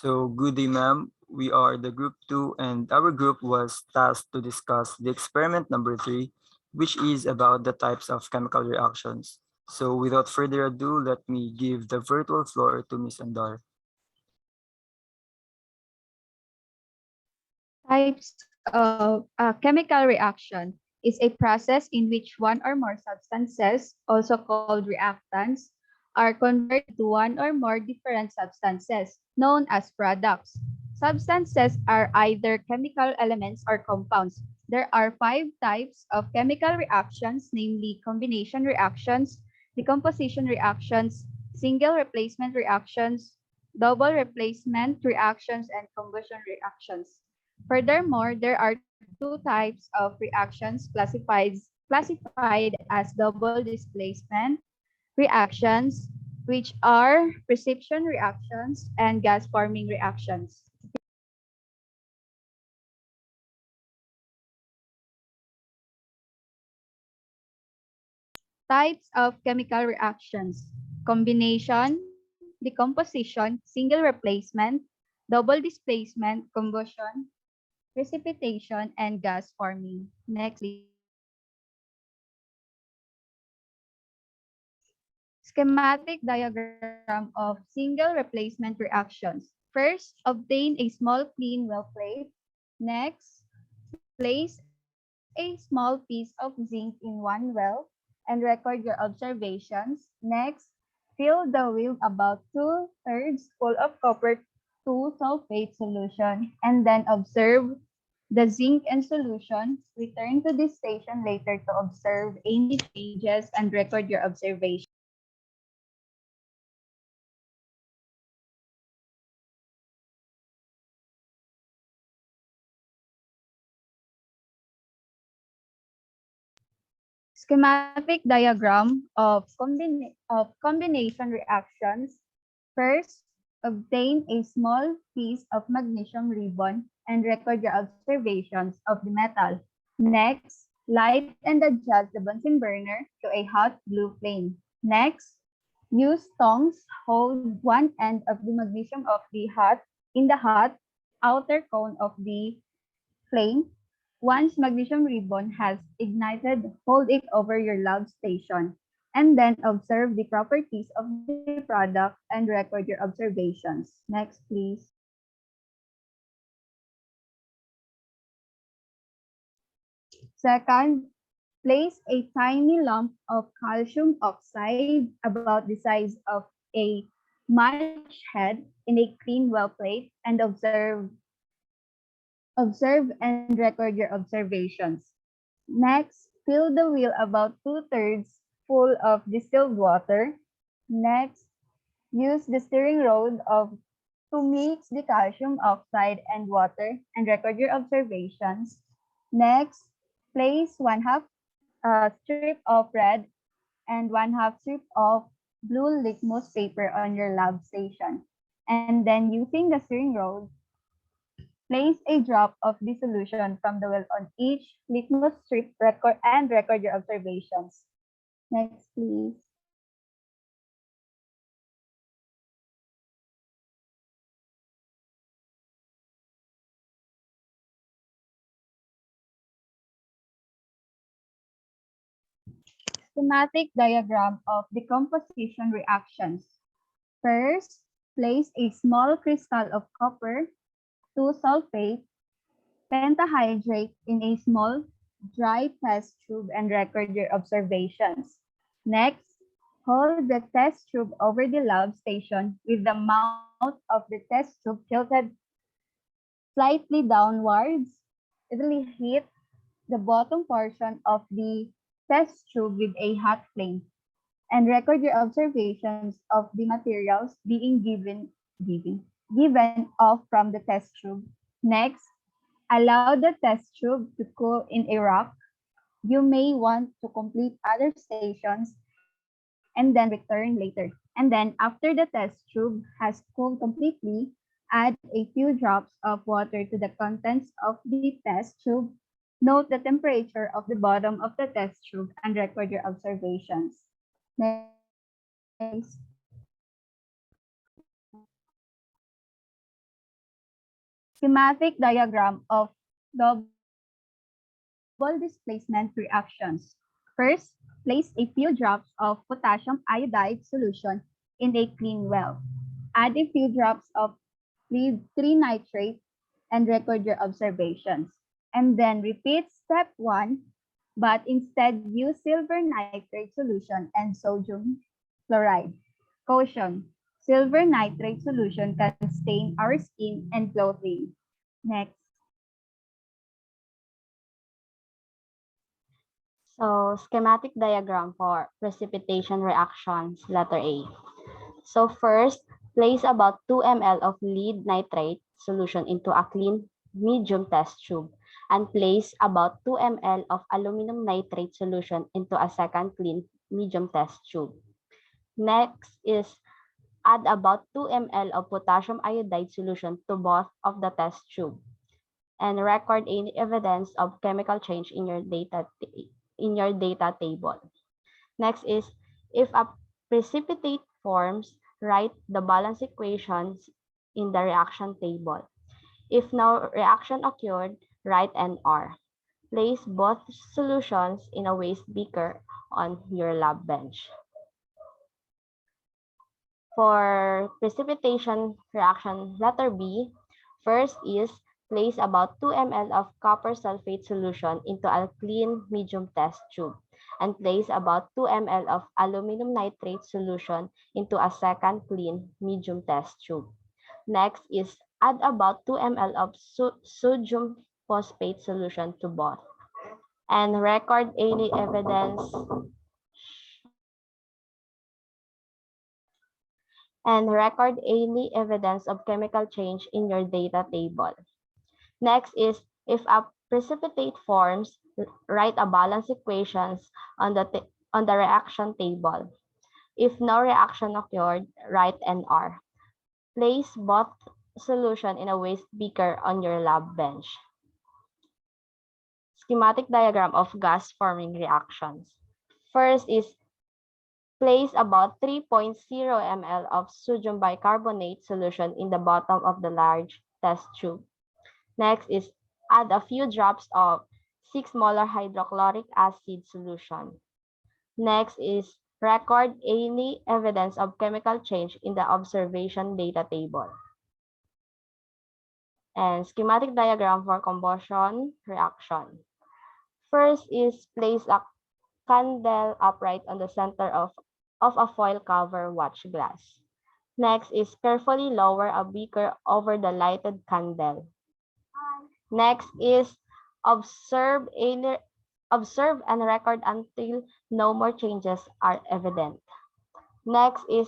So, good day, ma'am. We are the group 2, and our group was tasked to discuss the experiment number 3, which is about the types of chemical reactions. So, without further ado, let me give the virtual floor to Miss Andar. Types of chemical reaction is a process in which one or more substances, also called reactants, are converted to one or more different substances, known as products. Substances are either chemical elements or compounds. There are five types of chemical reactions, namely combination reactions, decomposition reactions, single replacement reactions, double replacement reactions, and combustion reactions. Furthermore, there are two types of reactions classified as double displacement reactions, which are precipitation reactions and gas forming reactions. Types of chemical reactions: combination, decomposition, single replacement, double displacement, combustion, precipitation, and gas forming. Next, please. Schematic diagram of single replacement reactions. First, obtain a small clean well plate. Next, place a small piece of zinc in one well and record your observations. Next, fill the wheel about 2/3 full of copper 2 sulfate solution and then observe the zinc in solution. Return to this station later to observe any changes and record your observations. Schematic diagram of, combination reactions. First, obtain a small piece of magnesium ribbon and record your observations of the metal. Next, light and adjust the Bunsen burner to a hot blue flame. Next, use tongs hold one end of the magnesium of the hot outer cone of the flame. Once magnesium ribbon has ignited, hold it over your lab station and then observe the properties of the product and record your observations. Next, please. Second, place a tiny lump of calcium oxide about the size of a match head in a clean well plate and observe and record your observations. Next, fill the wheel about 2/3 full of distilled water. Next, use the steering rod to mix the calcium oxide and water and record your observations. Next, place 1/2 strip of red and 1/2 strip of blue litmus paper on your lab station. And then using the steering rod, place a drop of the solution from the well on each litmus strip and record your observations. Next, please. Schematic diagram of decomposition reactions. First, place a small crystal of copper 2 sulfate pentahydrate in a small dry test tube and record your observations. Next, hold the test tube over the lab station with the mouth of the test tube tilted slightly downwards. It will hit the bottom portion of the test tube with a hot flame and record your observations of the materials being given off from the test tube. Next, allow the test tube to cool in a rack. You may want to complete other stations and then return later. And then after the test tube has cooled completely, add a few drops of water to the contents of the test tube. Note the temperature of the bottom of the test tube and record your observations. Next, please. Schematic diagram of double displacement reactions. First, place a few drops of potassium iodide solution in a clean well. Add a few drops of 3-nitrate and record your observations. And then repeat step 1, but instead use silver nitrate solution and sodium chloride. Caution: silver nitrate solution can stain our skin and clothing. Next. So, schematic diagram for precipitation reactions, letter A. So first, place about 2 ml of lead nitrate solution into a clean medium test tube and place about 2 ml of aluminum nitrate solution into a second clean medium test tube. Next is add about 2 ml of potassium iodide solution to both of the test tube and record any evidence of chemical change in your data table. Next is if a precipitate forms, write the balance equations in the reaction table. If no reaction occurred, write an R. Place both solutions in a waste beaker on your lab bench. For precipitation reaction, letter B, first is place about 2 ml of copper sulfate solution into a clean medium test tube and place about 2 ml of aluminum nitrate solution into a second clean medium test tube. Next is add about 2 ml of sodium phosphate solution to both and record any evidence of chemical change in your data table. Next is if a precipitate forms, write a balance equations on the reaction table. If no reaction occurred, write an R. Place both solution in a waste beaker on your lab bench. Schematic diagram of gas forming reactions. First is place about 3.0 ml of sodium bicarbonate solution in the bottom of the large test tube. Next is add a few drops of 6-molar hydrochloric acid solution. Next is record any evidence of chemical change in the observation data table. And schematic diagram for combustion reaction. First is place a candle upright on the center of a foil cover watch glass. Next is carefully lower a beaker over the lighted candle. Next is observe and record until no more changes are evident. Next is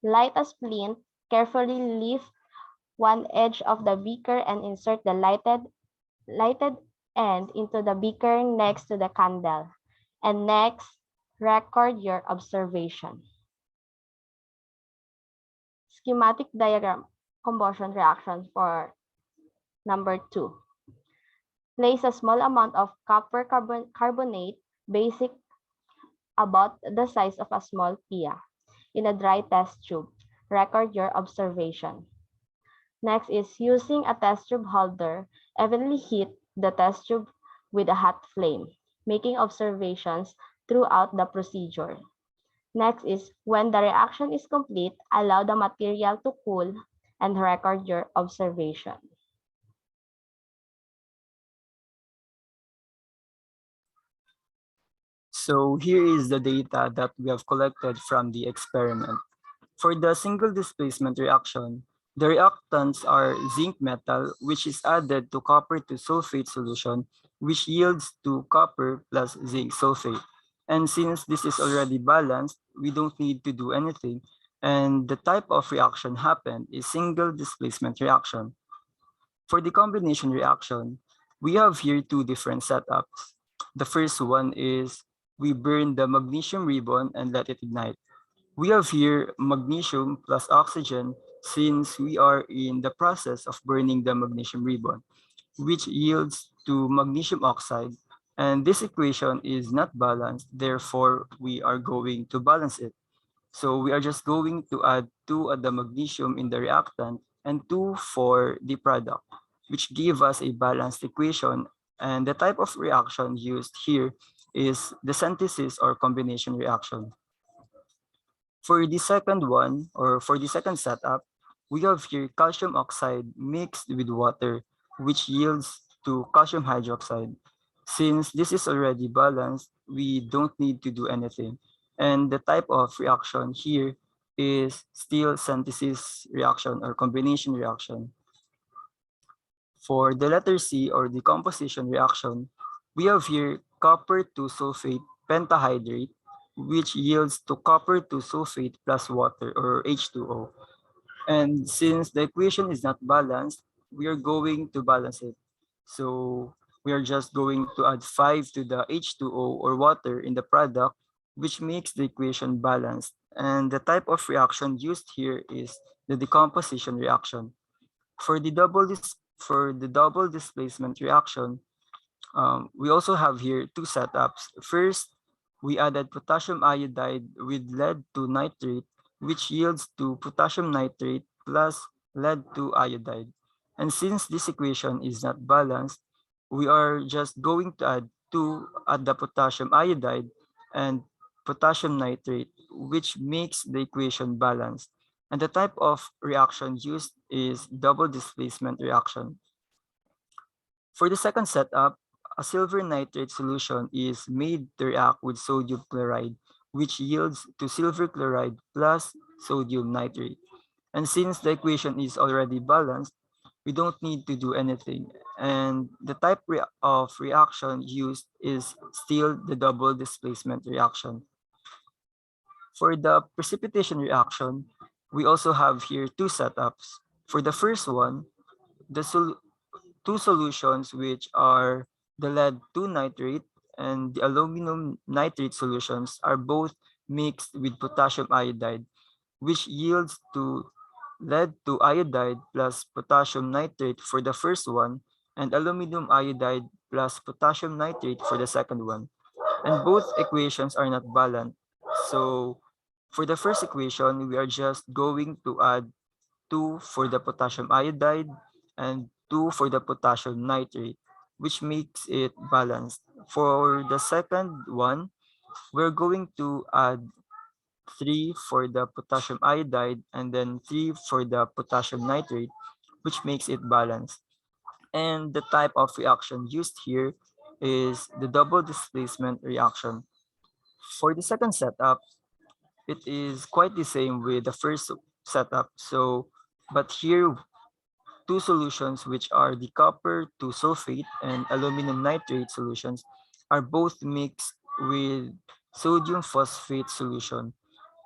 light a splint, carefully lift one edge of the beaker and insert the lighted end into the beaker next to the candle. And next, record your observation. Schematic diagram combustion reactions for number 2. Place a small amount of copper carbonate, basic about the size of a small pea, in a dry test tube. Record your observation. Next is using a test tube holder, evenly heat the test tube with a hot flame, making observations throughout the procedure. Next is when the reaction is complete, allow the material to cool and record your observation. So here is the data that we have collected from the experiment. For the single displacement reaction, the reactants are zinc metal, which is added to copper to sulfate solution, which yields to copper plus zinc sulfate. And since this is already balanced, we don't need to do anything. And the type of reaction happened is single displacement reaction. For the combination reaction, we have here two different setups. The first one is we burn the magnesium ribbon and let it ignite. We have here magnesium plus oxygen since we are in the process of burning the magnesium ribbon, which yields to magnesium oxide. And this equation is not balanced, therefore we are going to balance it. So we are just going to add 2 of the magnesium in the reactant and 2 for the product. which give us a balanced equation. And the type of reaction used here is the synthesis or combination reaction. For the second one, or for the second setup, we have here calcium oxide mixed with water, which yields to calcium hydroxide. Since this is already balanced, we don't need to do anything. And the type of reaction here is still synthesis reaction or combination reaction. For the letter C or decomposition reaction, we have here copper to sulfate pentahydrate, which yields to copper to sulfate plus water or H2O. And since the equation is not balanced, we are going to balance it. So we are just going to add 5 to the H2O or water in the product, which makes the equation balanced. And the type of reaction used here is the decomposition reaction. For the double displacement reaction, we also have here two setups. First, we added potassium iodide with lead to nitrate, which yields to potassium nitrate plus lead to iodide. And since this equation is not balanced, we are just going to add 2 at the potassium iodide and potassium nitrate, which makes the equation balanced. And the type of reaction used is double displacement reaction. For the second setup, a silver nitrate solution is made to react with sodium chloride, which yields to silver chloride plus sodium nitrate. And since the equation is already balanced, we don't need to do anything. And the type of reaction used is still the double displacement reaction. For the precipitation reaction, we also have here two setups. For the first one, the two solutions, which are the lead 2 nitrate and the aluminum nitrate solutions, are both mixed with potassium iodide, which yields to lead 2 iodide plus potassium nitrate for the first one, and aluminum iodide plus potassium nitrate for the second one. And both equations are not balanced. So for the first equation, we are just going to add 2 for the potassium iodide and 2 for the potassium nitrate, which makes it balanced. For the second one, we're going to add 3 for the potassium iodide and then 3 for the potassium nitrate, which makes it balanced. And the type of reaction used here is the double displacement reaction. For the second setup, it is quite the same with the first setup. But here, two solutions, which are the copper to sulfate and aluminum nitrate solutions, are both mixed with sodium phosphate solution.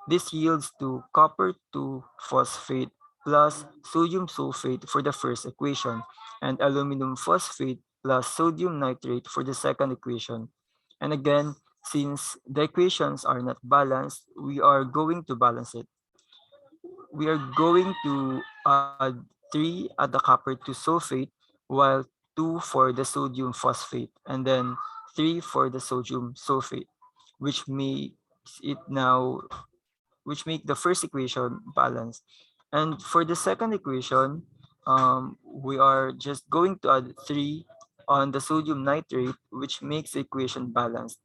This yields to copper to phosphate plus sodium sulfate for the first equation and aluminum phosphate plus sodium nitrate for the second equation. And again, since the equations are not balanced, we are going to balance it. We are going to add 3 at the copper to sulfate, while 2 for the sodium phosphate, and then 3 for the sodium sulfate, which makes it now which make the first equation balanced. And for the second equation, we are just going to add 3 on the sodium nitrate, which makes the equation balanced.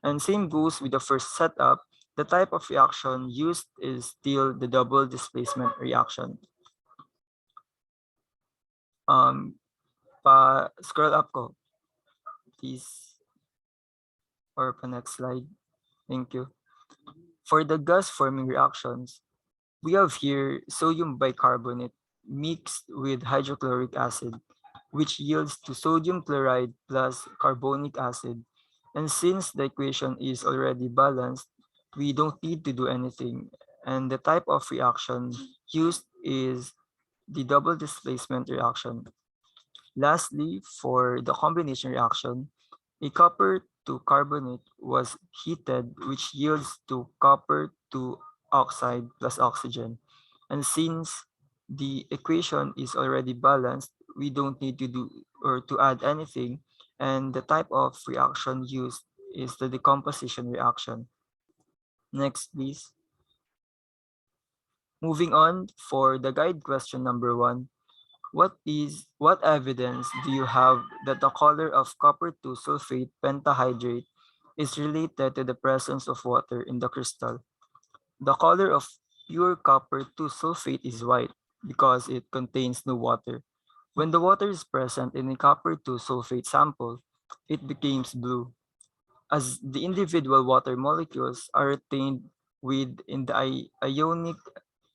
And same goes with the first setup. The type of reaction used is still the double displacement reaction. Scroll up ko, please, or pa next slide. Thank you. For the gas forming reactions, we have here sodium bicarbonate mixed with hydrochloric acid, which yields to sodium chloride plus carbonic acid. And since the equation is already balanced, we don't need to do anything. And the type of reaction used is the double displacement reaction. Lastly, for the combination reaction, a copper to carbonate was heated, which yields to copper to oxide plus oxygen. And since the equation is already balanced, we don't need to do or to add anything. And the type of reaction used is the decomposition reaction. Next, please. Moving on for the guide question number 1. What evidence do you have that the color of copper 2 sulfate pentahydrate is related to the presence of water in the crystal? The color of pure copper 2 sulfate is white because it contains no water. When the water is present in a copper 2 sulfate sample, it becomes blue. As the individual water molecules are retained within the ionic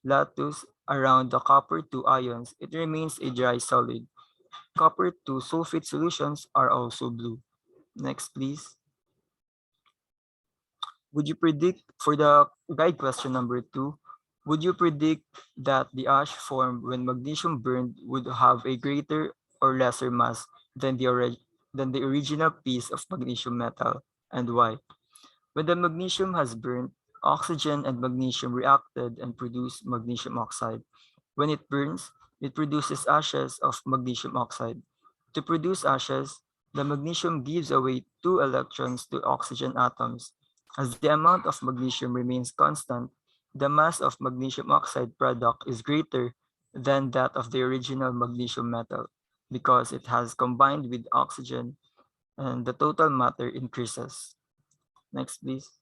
lattice around the copper 2 ions, it remains a dry solid. Copper 2 sulfate solutions are also blue. Next, please. Would you predict, for the guide question number 2, would you predict that the ash formed when magnesium burned would have a greater or lesser mass than the original piece of magnesium metal, and why? When the magnesium has burned, oxygen and magnesium reacted and produced magnesium oxide. When it burns, it produces ashes of magnesium oxide. To produce ashes, the magnesium gives away 2 electrons to oxygen atoms. As the amount of magnesium remains constant, the mass of magnesium oxide product is greater than that of the original magnesium metal because it has combined with oxygen and the total matter increases. Next, please.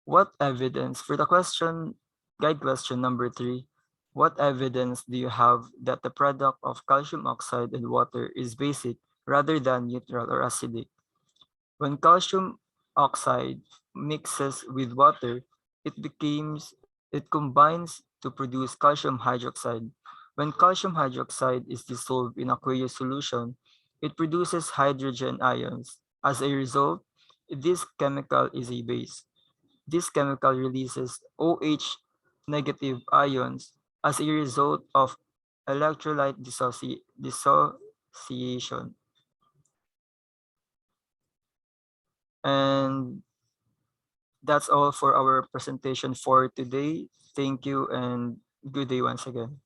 What evidence, for the guide question number 3, what evidence do you have that the product of calcium oxide and water is basic rather than neutral or acidic? When calcium oxide mixes with water, it combines to produce calcium hydroxide. When calcium hydroxide is dissolved in aqueous solution, it produces hydrogen ions. As a result, this chemical is a base. This chemical releases OH negative ions as a result of electrolyte dissociation. And that's all for our presentation for today. Thank you and good day once again.